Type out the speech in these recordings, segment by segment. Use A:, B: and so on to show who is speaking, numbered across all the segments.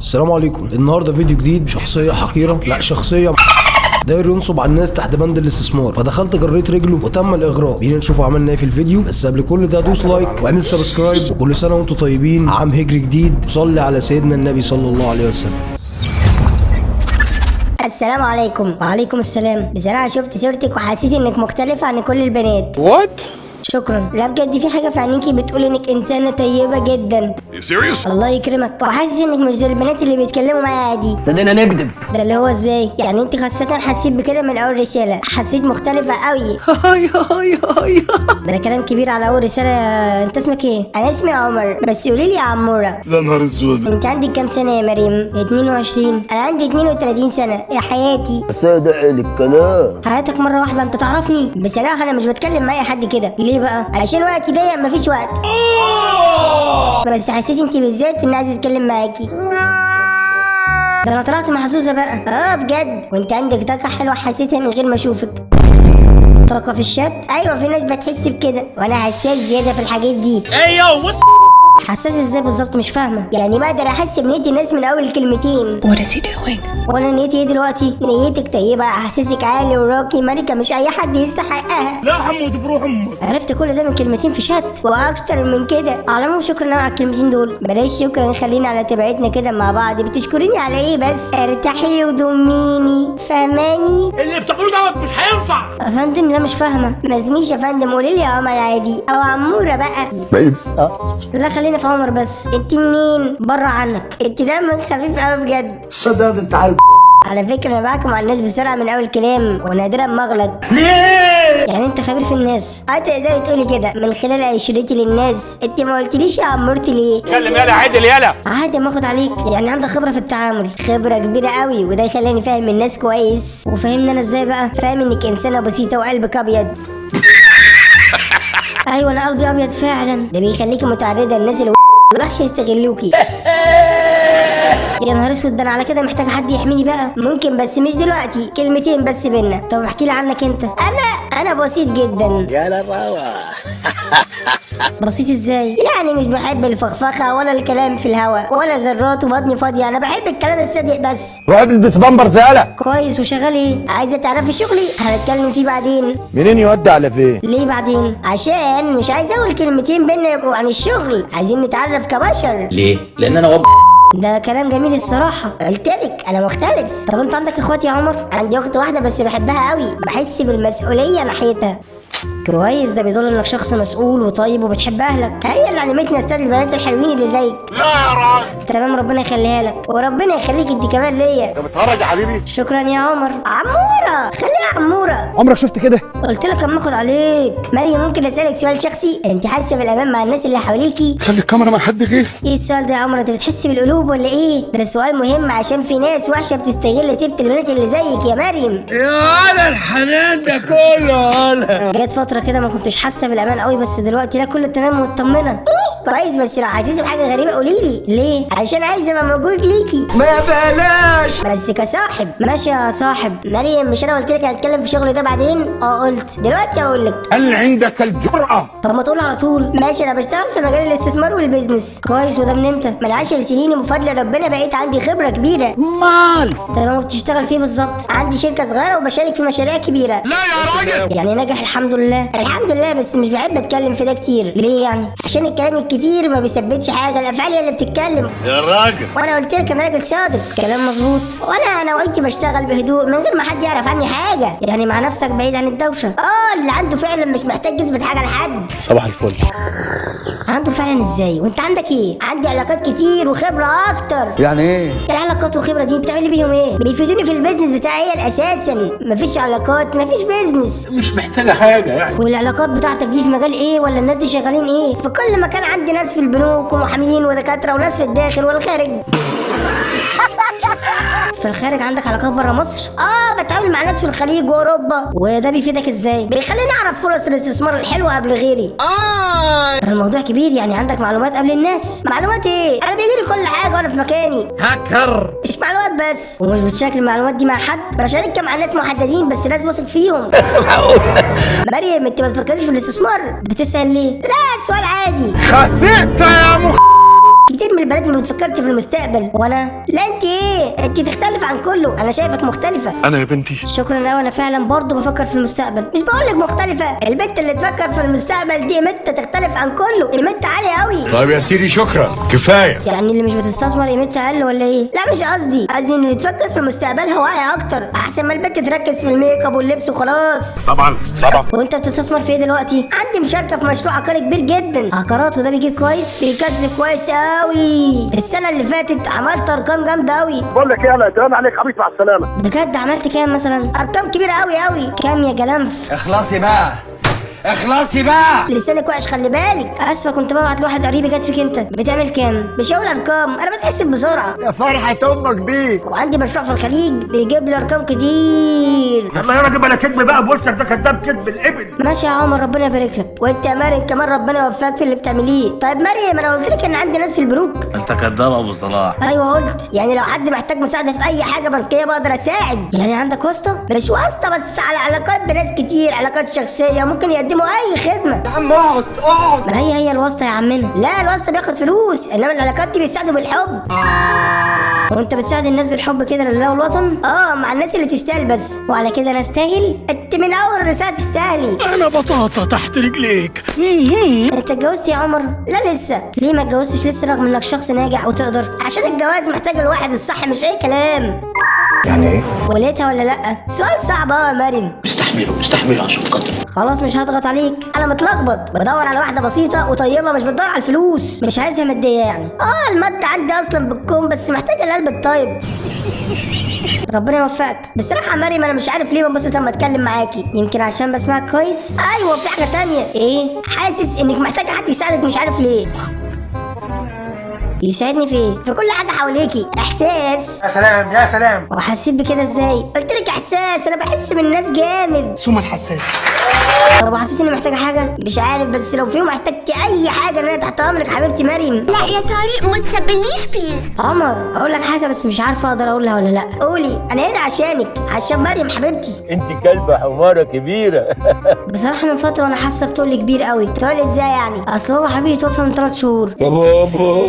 A: السلام عليكم. النهارده فيديو جديد. شخصيه حقيره، لا شخصيه داير ينصب على الناس تحت بند الاستثمار، فدخلت جريت رجله وتم الاغراء. بينا نشوف عملنا ايه في الفيديو، بس قبل كل ده دوس لايك واعمل سبسكرايب، وكل سنه وانتم طيبين، عام هجري جديد، وصلي على سيدنا النبي صلى الله عليه وسلم.
B: السلام عليكم. وعليكم السلام. بصراحة شفت صورتك وحسيت انك مختلفة عن كل البنات.
C: وات؟
B: شكرا. لا بجد في حاجة في عينيكي بتقول انك انسانة طيبة جدا. الله يكرمك. وحاسس انك مش زي البنات اللي بيتكلموا معايا عادي.
D: ابتدينا نكذب.
B: ده اللي هو ازاي؟ يعني انت خاصة حسيت بكده من اول رسالة، حسيت مختلفة قوي. ده كلام كبير على اول رسالة. انت اسمك ايه؟ انا اسمي عمر، بس قولي لي يا عمورة.
C: يا نهار اسود.
B: انت عندك كام سنة يا مريم؟ 22. انا عندي 32 سنة. يا حياتي
D: صدق الكلام.
B: حياتك مرة واحدة. انت تعرفني؟ بصراحة انا مش بتكلم مع اي حد كده. ليه بقى؟ عشان وقتي ضيق، مفيش وقت. بس حسيت انت بالذات اني عايزة اتكلم معاكي. ده انا طلعت محظوظة بقى. بجد. وانت عندك طاقة حلوة حسيتها من غير ما اشوفك. طاقة في الشات؟ ايوه في ناس بتحس بكده، وانا حساس زيادة في الحاجات دي. حساس ازاي بالظبط؟ مش فاهمه. يعني بقدر احس بنية الناس من اول كلمتين.
E: What is he doing؟
B: وانا نيتي ايه دلوقتي؟ نيتك طيبه، احساسك عالي وراقي، ملكه مش اي حد يستحقها.
C: لا حمود بروح امك.
B: عرفت كل ده من كلمتين في شات واكتر من كده. على العموم شكرا على الكلمتين دول. بلاش شكرا، خلينا على تبعتنا كده مع بعض. بتشكريني على ايه بس؟ ارتاحي لي وضميني، فهماني؟
C: اللي بتقوله دوت مش هينفع
B: يا فندم لا مش فاهمه. مزميش يا فندم، قولي لي يا عمر عادي او عموره بقى. لا خلينا في عمر بس. انت منين؟ بره عنك. انت دمك خفيف قوي بجد.
D: صدق انت عارف.
B: على فكره انا بحكم على الناس بسرعه من اول كلام، ونادرا ما اغلط. يعني انت خبير في الناس. تقدري تقولي كده من خلال عشرتي للناس. انت ما قلتليش يا عمورتي ليه؟
C: اتكلم يالا عدل يالا.
B: عادي ما اخد عليك. يعني عندك خبره في التعامل، خبره كبيره قوي، وده يخليني فاهم الناس كويس. وفاهمني انا ازاي بقى؟ فاهم انك انسانه بسيطه وقلبك ابيض. ايوه انا قلبي ابيض فعلا. ده بيخليكي متعرضه للناس اللي وحشه يستغلوكي. يا نهار اسود. ده انا على كده محتاج حد يحميني بقى. ممكن بس مش دلوقتي، كلمتين بس بينا. طب احكي لي عنك انت. انا بسيط جدا.
D: يا للروح.
B: بسيط ازاي؟ يعني مش بحب الفخفخه ولا الكلام في الهوا ولا ذرات وبطني فاضيه. انا بحب الكلام الصادق بس.
D: روح البس بامبرز يالا.
B: كويس. وشغال ايه؟ عايزه تعرفي شغلي؟ هنتكلم فيه بعدين.
D: منين يودي على فين؟
B: ليه بعدين؟ عشان مش عايزه اقول كلمتين بينا يبقوا عن الشغل. عايزين نتعرف كبشر.
F: ليه؟ لأن أنا
B: ده كلام جميل الصراحة. قلتلك أنا مختلف. طب أنت عندك إخوات يا عمر؟ عندي أخت واحدة بس بحبها قوي، بحس بالمسؤولية ناحيتها. كويس. ده بيدل انك شخص مسؤول وطيب وبتحب اهلك. هي اللي علمتني استاذ البنات الحلوين اللي زيك.
C: لا يا راجل.
B: تمام. ربنا يخليها لك، وربنا يخليك انت كمان ليا.
C: انت بتهرج يا حبيبي.
B: شكرا يا عمر. عموره خليها عموره.
D: عمرك شفت كده؟
B: قلت لك اما اخد عليك. مريم ممكن اسالك سؤال شخصي؟ انت حاسه بالامان مع الناس اللي حواليكي؟
C: خلي الكاميرا مع حد غير.
B: ايه السؤال ده يا عمر؟ انت بتحس بالقلوب ولا ايه؟ ده سؤال مهم عشان في ناس وحشه بتستغل طيبه البنات اللي زيك يا مريم.
C: يا هلا الحنان ده كله هلا.
B: جت فتره كده ما كنتش حاسه بالامان قوي، بس دلوقتي لا كله تمام ومطمنه. كويس. بس لو حسيت بحاجه غريبه قوليلي. ليه؟ عشان عايزه ابقى موجود ليكي.
D: ما بلاش.
B: بس كصاحب. ماشي يا صاحب. مريم مش انا قلت لك هنتكلم في شغل ده بعدين؟ قلت. دلوقتي اقول لك.
C: هل عندك الجرأة؟
B: طب ما تقول على طول. ماشي. انا بشتغل في مجال الاستثمار والبيزنس. كويس. وده من امتى؟ من 10 سنين، وبفضل ربنا بقيت عندي خبره كبيره.
D: مال.
B: تمام. بتشتغل فيه بالظبط؟ عندي شركه صغيره وبشارك في مشاريع كبيره.
C: لا يا راجل.
B: يعني ناجح الحمد لله. الحمد لله. بس مش بحب اتكلم في ده كتير. ليه يعني؟ عشان الكلام الكتير ما بيثبتش حاجه، الافعال هي اللي بتتكلم.
C: يا راجل.
B: وانا قلت لك انا راجل صادق. كلام مظبوط. وانا نوعيتي بشتغل بهدوء من غير ما حد يعرف عني حاجه. يعني مع نفسك بعيد عن الدوشه. اللي عنده فعلا مش محتاج يثبت حاجه لحد.
F: صباح الفل.
B: عنده فعلا ازاي؟ وانت عندك ايه؟ عندي علاقات كتير وخبره اكتر.
D: يعني ايه؟
B: العلاقات والخبره دي بتعملي بيهم ايه؟ بيفيدوني في البيزنس بتاعي. هي اساسا مفيش علاقات مفيش بيزنس.
C: مش محتاجة حاجة يعني.
B: والعلاقات بتاعتك دي في مجال ايه؟ ولا الناس دي شغالين ايه؟ في كل مكان عندي ناس في البنوك ومحامين ودكاتره وناس في الداخل والخارج. في الخارج عندك علاقات بره مصر؟ بتعامل مع ناس في الخليج واوروبا. وده بيفيدك ازاي؟ بيخليني اعرف فرص الاستثمار الحلوه قبل غيري. الموضوع كبير. يعني عندك معلومات قبل الناس. معلومات ايه؟ انا بيجيلي كل حاجه وانا في مكاني.
C: هاكر.
B: مش معلومات بس. ومش بتشارك المعلومات دي مع حد. بشاركها مع ناس محددين بس ناس واثق فيهم. مريم انت ما بتفكريش في الاستثمار؟ بتسال ليه؟ لا سؤال عادي.
C: خسئت يا
B: كتير من البنات ما بتفكرش في المستقبل، وانا لا. انت ايه؟ انت تختلف عن كله، انا شايفك مختلفه.
E: انا يا بنتي
B: شكرا قوي، انا فعلا برضه بفكر في المستقبل. مش بقولك مختلفه، البنت اللي تفكر في المستقبل دي قيمتها تختلف عن كله، قيمتها عاليه قوي.
C: طيب يا سيدي شكرا كفايه.
B: يعني اللي مش بتستثمر قيمتها اقل ولا ايه؟ لا مش قصدي ان اللي تفكر في مستقبلها واعي اكتر، احسن ما البنت تركز في الميك اب واللبس وخلاص.
E: طبعا.
B: وانت بتستثمر في ايه دلوقتي؟ عندي مشاركه في مشروع عقاري كبير جدا، عقارات، وده بيجيب كويس، بيكسب كويس قوي. السنه اللي فاتت عملت ارقام جامده قوي.
D: بقول لك ايه، انا اترمى عليك حبيبي، مع السلامه.
B: بجد عملت كام مثلا؟ ارقام كبيره قوي. كام يا جلنف؟
C: اخلصي بقى اخلصي بقى.
B: لسانك وحش خلي بالك. اسفه، كنت ببعت لواحد قريبي جت فيك انت. بتعمل كام؟ مش هقول ارقام، انا بتحسب بسرعه.
D: يا فرحه امك بيك.
B: وعندي مشروع في الخليج بيجيب لي ارقام كتير.
D: يلا يا راجل بلا كدب بقى، بوشك ده كداب كدب الابن.
B: ماشي يا عمر، ربنا يبارك لك. وانت يا مريم كمان ربنا يوفقك في اللي بتعمليه. طيب مريم، انا قلت لك ان عندي ناس في البنوك.
F: انت كداب ابو صلاح.
B: ايوه قلت، يعني لو حد محتاج مساعده في اي حاجه بنكيه بقدر اساعد. يعني عندك واسطه؟ مش واسطه، بس على علاقات بناس كتير، علاقات شخصيه، ممكن يقدموا اي خدمه.
D: يا عم اقعد.
B: ما هي الواسطه يا عمنا. لا الواسطه بياخد فلوس، انما العلاقات دي بيساعدوا بالحب. وانت بتساعد الناس بالحب كده لله والوطن؟ مع الناس اللي تستاهل بس. وعلى كده انا استاهل؟ انت من اول رساله تستاهلي.
C: انا بطاطا تحت رجليك.
B: انت اتجوزت يا عمر؟ لا لسه. ليه ما اتجوزتش لسه رغم انك شخص ناجح وتقدر؟ عشان الجواز محتاج الواحد الصح، مش اي كلام.
C: يعني ايه؟
B: وليتها ولا لا؟ سؤال صعب يا مريم.
C: استحمله عشان خاطر.
B: خلاص مش هضغط عليك، انا متلخبط، بدور على واحده بسيطه وطيبه، مش بدور على الفلوس، مش عايزها ماديه يعني. الماده عندي اصلا بتكون، بس محتاجه القلب الطيب. ربنا يوفقك. بصراحه يا مريم انا مش عارف ليه بنبسط لما اتكلم معاكي، يمكن عشان بسمعك كويس. ايوه في حاجه تانية. ايه؟ حاسس انك محتاجه حد يساعدك، مش عارف ليه. يساعدني في ايه؟ في كل حاجه حواليكي. احساس.
D: يا سلام يا سلام.
B: وحسيت بكده ازاي؟ قلت لك احساس، انا بحس بالناس جامد.
D: سوما الحساس.
B: طب حسيت اني محتاجه حاجه؟ مش عارف، بس لو في يوم احتجتي اي حاجه انا تحت امرك حبيبتي مريم.
G: لا يا طارق ما تسبليش بليز.
B: عمر اقول لك حاجه بس مش عارفه اقدر اقولها ولا لا. قولي، انا هنا عشانك، عشان مريم حبيبتي.
H: انت كلبة حمارة كبيرة.
B: بصراحه من فتره وانا حاسه بتقول كبير قوي. تقول ازاي يعني؟ اصل هو حبيبي توفى من 3 شهور.
H: يا بابا.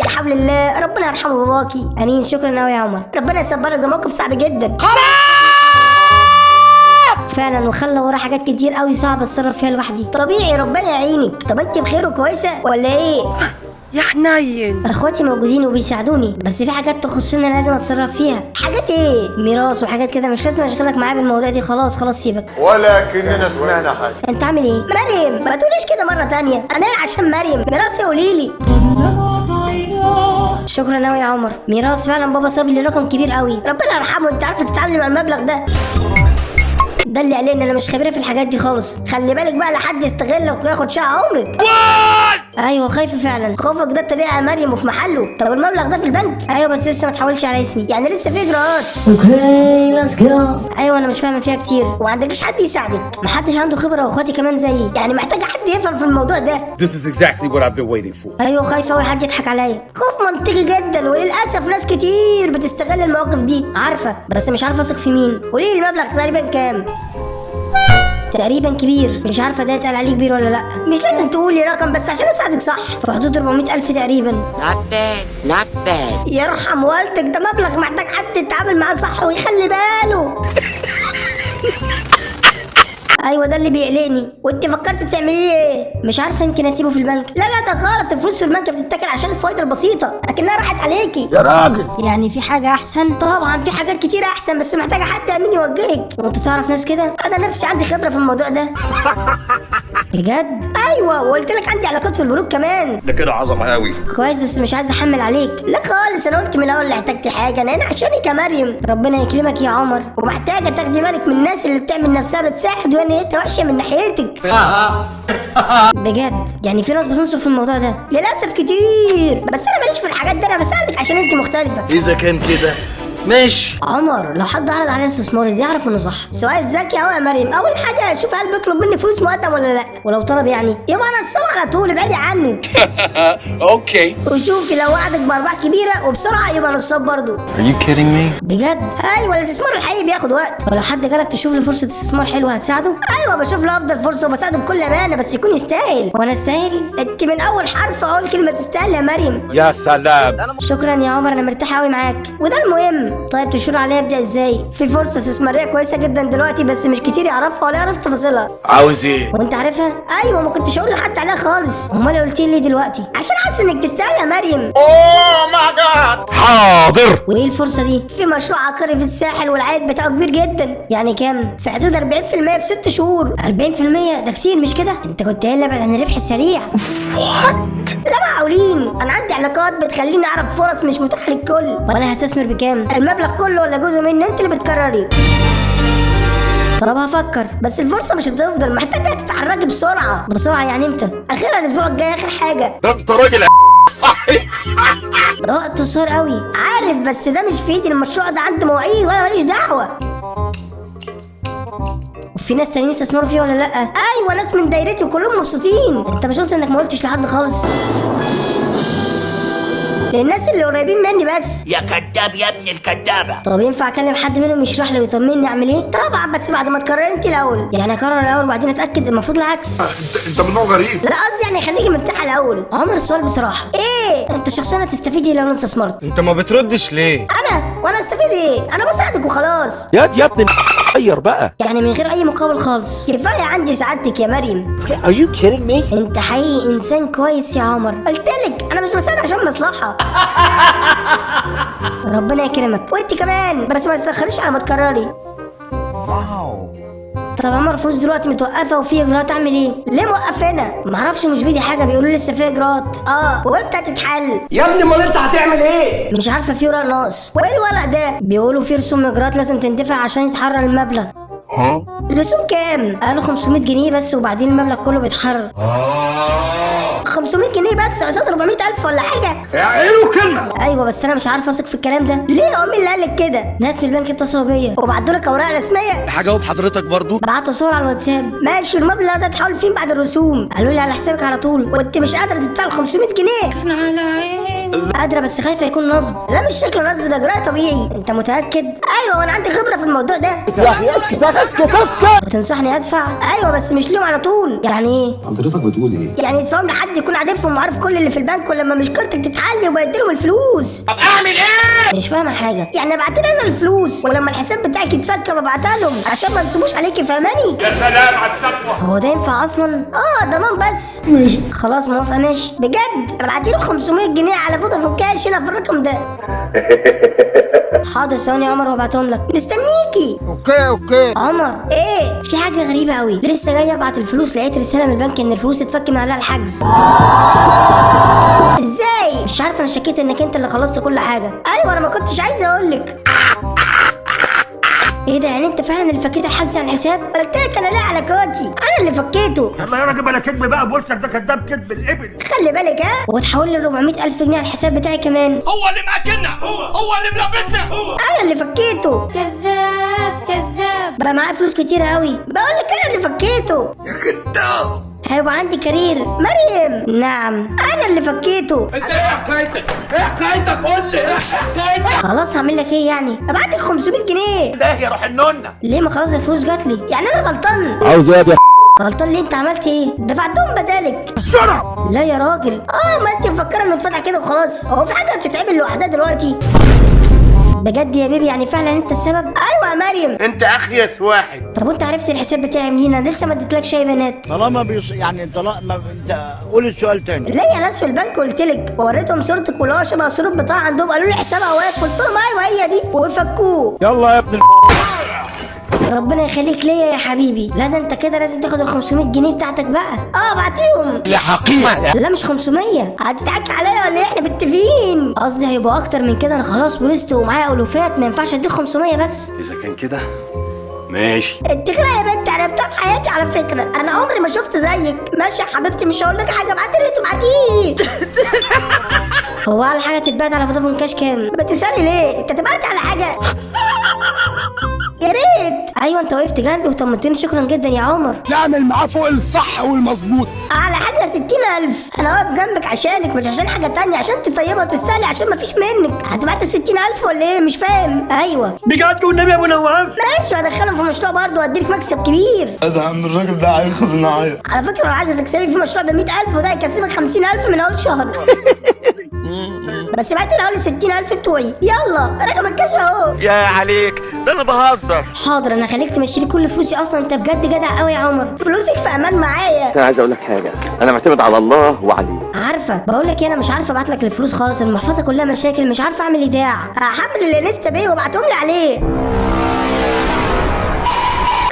B: بحول الله ربنا يرحمه باباكي. امين. شكرا قوي يا عمر، ربنا يصبرك، ده موقف صعب جدا. فعلا، وخلى ورا حاجات كتير قوي صعب اتصرف فيها لوحدي. طبيعي، ربنا يعينك. طب انت بخير وكويسه ولا ايه؟
I: يا حنين.
B: اخواتي موجودين وبيساعدوني، بس في حاجات تخصني انا لازم اتصرف فيها. حاجات ايه؟ ميراث وحاجات كده، مش لازم اشغلك معايا بالمواضيع دي. خلاص سيبك.
H: ولكننا سمعنا حاجة.
B: انت عامل ايه؟ مريم ما تقوليش كده مره تانية، انا هنا عشان مريم. ميراث ايه قوليلي؟ شكرا قوي يا عمر. ميراث فعلا، بابا ساب لي رقم كبير قوي، ربنا يرحمه. انت عارفه تتعاملي مع المبلغ ده اللي علينا. انا مش خبيره في الحاجات دي خالص. خلي بالك بقى لحد يستغلك وياخد شقه عمرك. ايوه خايفه فعلا. خوفك ده الطبيعي يا مريم وفي محله. طب المبلغ ده في البنك؟ ايوه بس لسه ما تحولش على اسمي، يعني لسه في اجراءات. اوكي ليتس جو. ايوه انا مش فاهمه فيها كتير، وما عندكش حد يساعدك. محدش عنده خبره، واخواتي كمان زيي، يعني محتاجه حد يفهم في الموضوع ده.
E: This is exactly what I've been waiting for.
B: ايوه خايفه قوي حد يضحك عليا. خوف منطقي جدا، وللاسف ناس كتير بتستغل المواقف دي، عارفه، بس مش عارفه اثق في مين. قولي لي المبلغ تقريبا كام؟ تقريبا كبير، مش عارفه ده يتقال عليه كبير ولا لا. مش لازم تقولي رقم، بس عشان اساعدك صح. في حدود 400,000 تقريبا.
G: not bad.
B: يرحم والدك، ده مبلغ محتاج حد يتعامل معاه صح ويخلي باله. ايوه ده اللي بيقلقني. وانت فكرت تعمليه ايه؟ مش عارفه، يمكن اسيبه في البنك. لا ده غلط، الفلوس في البنك بتتاكل عشان الفايده البسيطه، لكنها راحت عليكي
D: يا راجل.
B: يعني في حاجه احسن؟ طبعا في حاجات كتير احسن، بس محتاجه حد امين يوجهك. وانت تعرف ناس كده؟ انا نفسي عندي خبره في الموضوع ده. بجد؟ ايوه، وقلت لك عندي علاقات في البنوك كمان.
E: ده كده عظمة قوي.
B: كويس، بس مش عايز احمل عليك. لا خالص، انا قلت من الاول اللي احتجتي حاجه انا هنا عشانك يا مريم. ربنا يكرمك يا عمر. ومحتاجه تاخدي بالك من الناس اللي بتعمل نفسها بتساعد وهي نيتها وحشه من ناحيتك. بجد، يعني في ناس بتنصف في الموضوع ده للاسف كتير، بس انا ماليش في الحاجات دي. انا بساعدك عشان انت مختلفه.
H: إذا كان كده
F: ماشي.
B: عمر لو حد عرض عليه استثمار ازاي يعرف انه صح؟ سؤال ذكي قوي يا مريم. اول حاجه شوف هل بيطلب مني فلوس مقدم ولا لا، ولو طلب يعني يبقى انا السمع على طول ابعدي عنه.
E: Okay.
B: وشوفي لو وعدك بارباح كبيره وبسرعه يبقى نصاب برضه.
F: Are you kidding me؟
B: بجد؟ ايوه الاستثمار الحقيقي بياخد وقت. ولو حد جالك تشوف له فرصه استثمار حلوه هتساعده؟ ايوه بشوف له افضل فرصه وبساعده بكل امانه بس يكون يستاهل. وانا استاهل؟ انت من اول حرف اقول كلمه تستاهل يا مريم.
H: يا سلام.
B: شكرا يا عمر انا مرتاحه قوي معاك وده المهم. طيب تشور عليا ابدا ازاي؟ في فرصه استثماريه كويسه جدا دلوقتي بس مش كتير يعرفها ولا يعرف تفاصيلها.
E: عاوز ايه؟
B: وانت عارفها؟ ايوه ما كنتش اقول لحد عليها خالص. امال قلت لي دلوقتي؟ عشان حاسس انك تستاهل يا مريم.
H: اوه ماي جاد.
E: حاضر.
B: وايه الفرصه دي؟ في مشروع عقاري في الساحل والعائد بتاعه كبير جدا. يعني كام؟ في حدود 40% في 6 شهور. 40% ده كتير مش كده؟ انت كنت قايل ابعد عن الربح السريع. لا معقولين، انا عندي علاقات بتخليني اعرف فرص مش متاحه للكل. وانا هستثمر بكام؟ المبلغ كله ولا جزء منه؟ انت اللي بتقرري. طب هفكر بس الفرصه مش هتفضل، محتاجه تتحركي بسرعه. بسرعه يعني امتى؟ اخيرا الاسبوع الجاي اخر حاجه.
E: ده انت راجل صحي.
B: ده وقت قصير قوي عارف بس ده مش في ايدي. المشروع ده عنده مواعيد وانا ماليش دعوه. وفي ناس تانيين استثمروا فيه ولا لا؟ ايوه ناس من دايرتي وكلهم مبسوطين. انت مش قلت انك ما قلتش لحد خالص؟ للناس اللي قريبين مني بس.
C: يا كداب يا ابن الكدابه.
B: طب ينفع اكلم حد منهم يشرح لي ويطمني اعمل ايه؟ طبعا بس بعد ما تقرري انت الاول. يعني اقرر الاول وبعدين اتاكد؟ المفروض العكس.
E: انت من نوع غريب.
B: لا قصدي يعني خليكي مرتاحه الاول. عمر السؤال بصراحه ايه؟ انت شخصيا هتستفيدي لو انا استثمرت؟
F: انت ما بتردش ليه؟
B: وانا استفيد ايه؟ انا بساعدك وخلاص.
H: يا ابني غير بقى.
B: يعني من غير اي مقابل خالص. كفايه عندي سعادتك يا مريم.
H: Are you kidding me؟
B: انت حقيقي انسان كويس يا عمر. قلتلك انا مش بساعد عشان مصلحه. ربنا يكرمك وانت كمان بس ما تتاخريش على ما تقرري. طب عمر الفلوس دلوقتي متوقفه وفي اجراءات اعمل ايه؟ ليه موقفنا؟ معرفش مش بيدي حاجه بيقولوا لسه في اجراءات. وامتى هتتحل؟
D: يا ابني امال انت هتعمل ايه؟
B: مش عارفه في ورق ناقص. وايه الورق ده؟ بيقولوا في رسوم اجراءات لازم تندفع عشان يتحرر المبلغ. الرسوم كام؟ قالوا 500 جنيه بس وبعدين المبلغ كله بيتحرر. 500 جنيه بس قصاد 400,000 ولا حاجه؟
D: اعقلوا كلمه.
B: ايوه بس انا مش عارفه اثق في الكلام ده. ليه يا امي اللي قالك كده؟ ناس من البنك اتصلوا بيا وبعتوا لك اوراق رسميه.
E: هجاوب حضرتك برضو.
B: بعتوا صور على الواتساب. ماشي المبلغ ده اتحول فين بعد الرسوم؟ قالوا لي على حسابك على طول وانت مش قادره تدفع ال 500 جنيه.
G: احنا على عين.
B: قادره بس خايفه يكون نصب. لا مش شكله نصب ده اجراء طبيعي. انت متاكد؟ ايوه وانا عندي خبره في الموضوع ده.
H: يا اخي اسكت اسكت.
B: وتنصحني ادفع؟ ايوه بس مش ليهم على طول. يعني ايه؟
A: حضرتك بتقول ايه؟
B: يعني يدفعهم لحد يكون عارفهم وعارف كل اللي في البنك ولما مشكلتك تتحل وبيديلهم الفلوس.
C: طب اعمل ايه؟
B: مش فاهمه حاجه. يعني ابعت لي انا الفلوس ولما الحساب بتاعك يتفك ببعتها لهم عشان ما نسيبوش عليكي فاهماني؟
C: يا سلام على التقوى.
B: هو ده ينفع اصلا؟ ضمان بس.
A: ماشي
B: خلاص موافقه ماشي. بجد ابعتي له 500 جنيه على فودافون كاش هنا في الرقم ده. حاضر ثواني يا عمر وابعتهم لك. مستنيكي.
H: اوكي.
B: عمر ايه؟ في حاجه غريبه قوي. لسه جاي ابعت الفلوس لقيت رساله من البنك ان الفلوس اتفك من عليها الحجز. ازاي؟ مش عارفه انا شكيت انك انت اللي خلصت كل حاجه. ايوه انا ما كنتش عايزه اقول لك. ايه ده؟ يعني انت فعلا اللي فكيت الحجز على الحساب؟ قلت لك انا ليه علاقاتي؟ انا اللي فكيته.
D: يلا يا راجل بلا كدب بقى. بولسك ده كداب كدب الابن.
B: خلي بالك وتحول لي 400,000 جنيه على الحساب بتاعي كمان.
C: هو اللي ماكلنا، هو اللي ملبسنا.
B: انا اللي فكيته.
G: كذاب.
B: بقى معايا فلوس كتيره قوي. بقول لك انا اللي فكيته.
C: يا كداب.
B: هيبقى عندي كارير. مريم نعم انا اللي فكيته.
C: انت ايه حكايتك؟ ايه حكايتك؟ قول لي ايه حكايتك؟
B: خلاص هعمل لك ايه يعني؟ ابعت لك 500 جنيه.
C: ده يا روح النونه.
B: ليه؟ ما خلاص الفلوس جات لي. يعني انا غلطان؟
H: عاوز ايه يا
B: غلطان ليه؟ انت عملت ايه؟ دفعتهم بدالك. لا يا راجل. ما انت مفكره انه اتفتح كده وخلاص. هو في حاجه بتتعمل لوحدها دلوقتي؟ بجد يا بيبي؟ يعني فعلا انت السبب؟ ايوه يا مريم.
C: انت اخيس واحد.
B: طب وانت عرفت الحساب بتاعي منين؟ انا لسه ما اديتلكش اي بيانات.
D: طالما يعني طالما انت قول السؤال تاني.
B: ليا ناس في البنك قلت لك ووريتهم صورتك واللي هو شبه صوره بطاقه عندهم. قالوا لي حسابها واقف. قلت لهم ايوه هي دي وفكوه.
D: يلا يا ابن
B: ربنا يخليك ليا يا حبيبي. لا ده انت كده لازم تاخد ال 500 جنيه بتاعتك بقى. ابعتيهم.
E: يا حقيقة.
B: لا مش 500. هتضحك عليا ولا ايه؟ احنا متفقين. قصدي هيبقوا اكتر من كده. انا خلاص ورثت ومعايا الوفات. ما ينفعش اديك 500 بس.
E: إذا كان كده ماشي.
B: انت كده يا بنت عرفتها في حياتي على فكره. انا عمري ما شفت زيك. ماشي يا حبيبتي مش هقول لك حاجه. ابعتي اللي تبعتيه. هو على حاجه تتبعت على فودافون كاش كام؟ بتسالني ليه؟ انت تبعت على حاجه؟ يا ريت. ايوه انت وقفت جنبي وطمنتني، شكرا جدا يا عمر.
C: نعمل معاه فوق الصح والمظبوط.
B: على حاجه 60,000. انا واقف جنبك عشانك، مش عشان حاجه تانية، عشان انت طيبه وتستاهلي، عشان مفيش منك. هتبعت 60,000 ولا ايه؟ مش فاهم. ايوه
C: بجد والنبي يا ابو نواف.
B: ماشي، هدخلهم في مشروع برضه واديلك مكسب كبير.
E: ادهم الراجل ده هياخد معايا.
B: على فكره لو عايزه تكسبي في مشروع ب 100,000 وده هيكسبك 50,000 من اول شهر. بس بعت الاول 60,000 بتوعي. يلا رقم الكاش اهو.
H: يا عليك، ده انا بهزر.
B: حاضر، انا خليك تمشي لي كل فلوسي اصلا، انت بجد جدع قوي يا عمر. فلوسك في امان معايا.
H: انا عايز اقول لك حاجه، انا معتمد على الله وعليه.
B: عارفه، بقول لك انا مش عارفه ابعت لك الفلوس خالص، المحفظه كلها مشاكل، مش عارفه اعمل ايداع. هحمل الانستا باي وابعتهم لي عليه.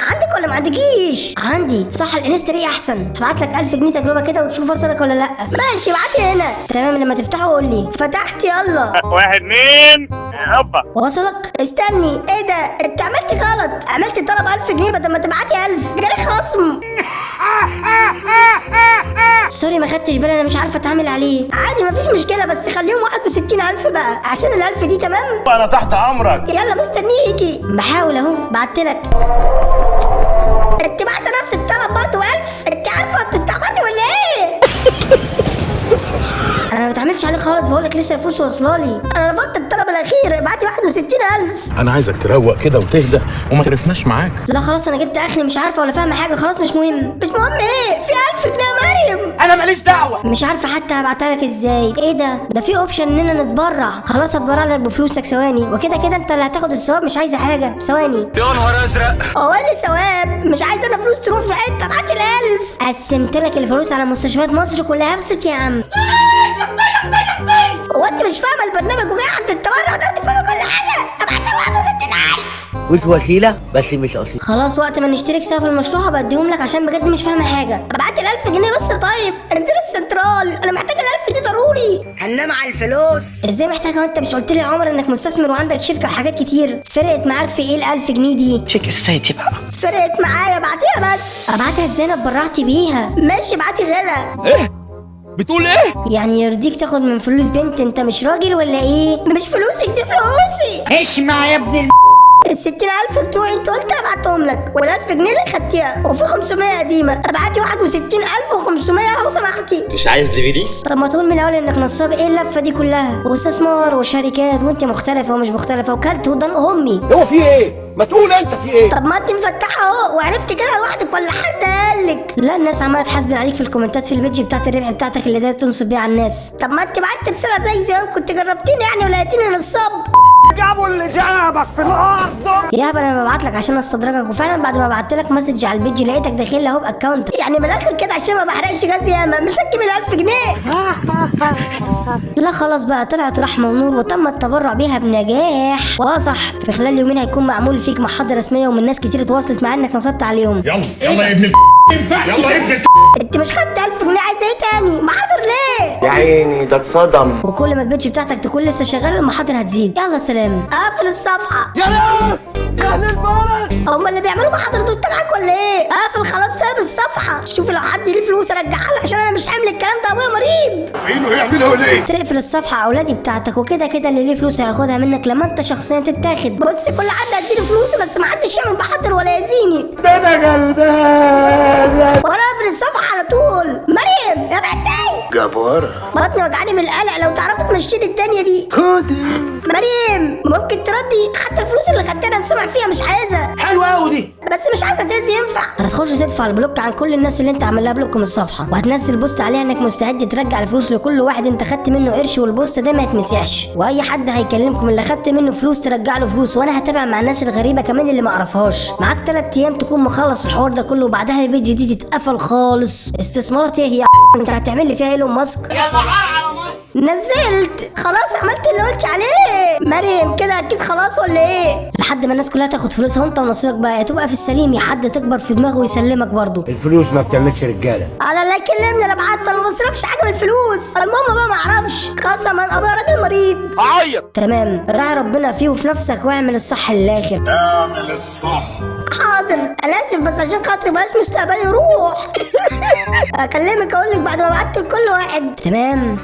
B: عندك ولا ما عندكيش؟ عندي. صح، الانستا باي احسن. هبعت لك 1000 جنيه تجربه كده وتشوف وصلك ولا لا. ماشي ابعتي هنا. تمام، لما تفتحه قول لي. فتحت، يلا.
F: 1 2 هوبا.
B: وصلك؟ استني، ايه ده؟ انت عملت غلط، عملت طلب 1000 جنيه بدل ما تبعتي 1000. جالك خصم. سوري ما خدتش بالي، انا مش عارفه اتعامل عليه. عادي مفيش مشكله، بس خليهم 61,000 بقى عشان ال1000 دي. تمام،
D: انا تحت امرك.
B: يلا مستنيكي. بحاول اهو، بعتلك. انت بعت نفس الطلب برضه 1000؟ انت عارفه بتستعبطي ولا ايه؟ انا ما بتعاملش عليه خالص، بقولك لسه الفلوس واصلالي. انا رفضت الطلب الاخير، ابعتي 61,000.
J: انا عايزك تروق كده وتهدى وما تقرفناش معاك.
B: لا خلاص انا جبت اخري، مش عارفه ولا فاهمه حاجه، خلاص مش مهم. مش مهم ايه؟ في 1000 جنيه يا مريم.
C: انا ماليش دعوه.
B: مش عارفه حتى هبعتها لك ازاي. ايه ده في اوبشن اننا نتبرع. خلاص هتبرع لك بفلوسك ثواني، وكده كده انت اللي هتاخد الثواب، مش عايزه حاجه. ثواني.
F: يا نهار ازرق.
B: هو اللي ثواب؟ مش عايزه انا فلوس تروح في حته. ابعتي ال1000. قسمت لك الفلوس على مستشفيات مصر كلها. ابسط يا عم. هو انت مش فاهمه البرنامج وجاي عند التبرع ده تفهمي كل حاجه. ابعت 61,000.
H: مش وسيله بس مش اصيل.
B: خلاص وقت ما نشترك سوا في المشروع هبديهم لك، عشان بجد مش فاهمه حاجه. ابعت ال1000 جنيه بس. طيب انزل السنترال، انا محتاجه ال1000 دي ضروري.
I: هننام على الفلوس.
B: ازاي محتاجه وانت مش قلت لي يا عمر انك مستثمر وعندك شركه وحاجات كتير؟ فرقت معاك في ايه ال1000 جنيه دي؟
I: تشيك السيتي بقى.
B: فرقت معايا، بعتيها بس. ابعتها ازاي؟ انا اتبرعت بيها. ماشي ابعتي غيرها.
C: ايه بتقول ايه؟
B: يعني يرضيك تاخد من فلوس بنت؟ انت مش راجل ولا ايه؟ مش فلوسك دي فلوسي.
I: اسمع يا ابن
B: ال60,000 بتوعي انت قلت ابعتهم لك، وال1000 جنيه اللي خدتيها، وفي 500 قديمه. ابعتي 61,500 لو سمحتي.
E: مش عايز DVD؟
B: طب ما تقول من الاول انك نصاب. ايه اللفه دي كلها؟ واستثمار وشركات وانت مختلفه ومش مختلفه وكلت ودان امي.
H: هو في ايه؟ ما تقول انت في ايه؟
B: طب ما انت مفتحه اهو وعرفت كده لوحدك ولا حد قالك؟ لا الناس عماله تحاسبن عليك في الكومنتات في البيج بتاعت الربح بتاعتك اللي داير تنصب بيها على الناس. طب ما انت بعت رساله زي ما كنت جربتيني يعني ولقيتيني نصاب.
C: جابوا اللي جابك في الارض.
B: يا هبل انا ببعت لك عشان استدرجك، وفعلا بعد ما بعت لك مسج على البيج لقيتك داخل اهو باكونت. يعني من الاخر كده عشان ما بحرقش غاز ياما مش هتجيب ال1000 جنيه. لا خلاص بقى، طلعت رحمه ونور وتم التبرع بيها بنجاح. صح، في خلال يومين هيكون معمول فيك محاضره رسميه ومن ناس كتير اتواصلت معايا انك نصبت عليهم.
E: يلا يا ابن يلا يا ابن
B: انت مش خدت 1000 جنيه؟ عايز ايه تاني؟ محاضر ليه؟
H: يا عيني ده اتصدم.
B: وكل ما البيتش بتاعتك تكون لسه شغاله المحاضر هتزيد. يلا سلام. اقفل الصفحه.
C: يا اهل البلد.
B: هما اللي بيعملوا محاضر دول تبعك ولا ايه؟ اقفل خلاص. ساب الصفحه. شوف لو حد ليه فلوس ارجعها له، عشان انا مش حامل الكلام ده، ابويا مريض.
E: عينه يعملها ليه؟
B: تقفل الصفحه اولادي بتاعتك، وكده كده اللي ليه فلوس هياخدها منك لما انت شخصيا تتاخد. بص كل حد هديله فلوسي، بس ما حدش يعمل محاضر ولا يزيني.
C: ده انا غلبان.
B: وانا اقفل الصفحه على طول. مريم يا بنتي
E: جبارة.
B: بطني وجعاني من القلق، لو تعرفي تمشيلي الدنيا دي. مريم ممكن تردي حتى الفلوس اللي خدتها انا سامع فيها مش عايزه.
C: حلوه قوي دي.
B: بس مش عايزه تهز ينفع. هتخش تدفع البلوك عن كل الناس اللي انت عامل لها بلوك من الصفحه، وهتنزل بوست عليها انك مستعد ترجع الفلوس لكل واحد انت خدت منه قرش، والبوست ده ما يتمسحش، واي حد هيكلمكم اللي خدت منه فلوس ترجع له فلوس. وانا هتابع مع الناس الغريبه كمان اللي ما اعرفهاش. معاك 3 ايام تكون مخلص الحوار ده كله، وبعدها البيج دي تتقفل خالص. استثمارات ايه هي انت هتعمل لي فيها ايلون ماسك؟ نزلت خلاص، عملت اللي قلت عليه. مريم كده اكيد خلاص ولا ايه؟ لحد ما الناس كلها تاخد فلوسها وانت ونصيبك بقى، يا تبقى في السليم يا حد تكبر في دماغه ويسلمك برضه.
H: الفلوس ما بتعملش رجاله.
B: على لا كلمني، انا بعت، انا ما بصرفش حاجه من الفلوس. المهم بقى ما اعرفش قسما ابقى راجل مريض.
C: عيط.
B: تمام، راعي ربنا فيه وفي نفسك واعمل الصح للاخر.
E: اعمل الصح.
B: حاضر انا اسف، بس عشان خاطري بلاش مستقبلي يروح. اكلمك اقول لك بعد ما بعت لكل واحد. تمام.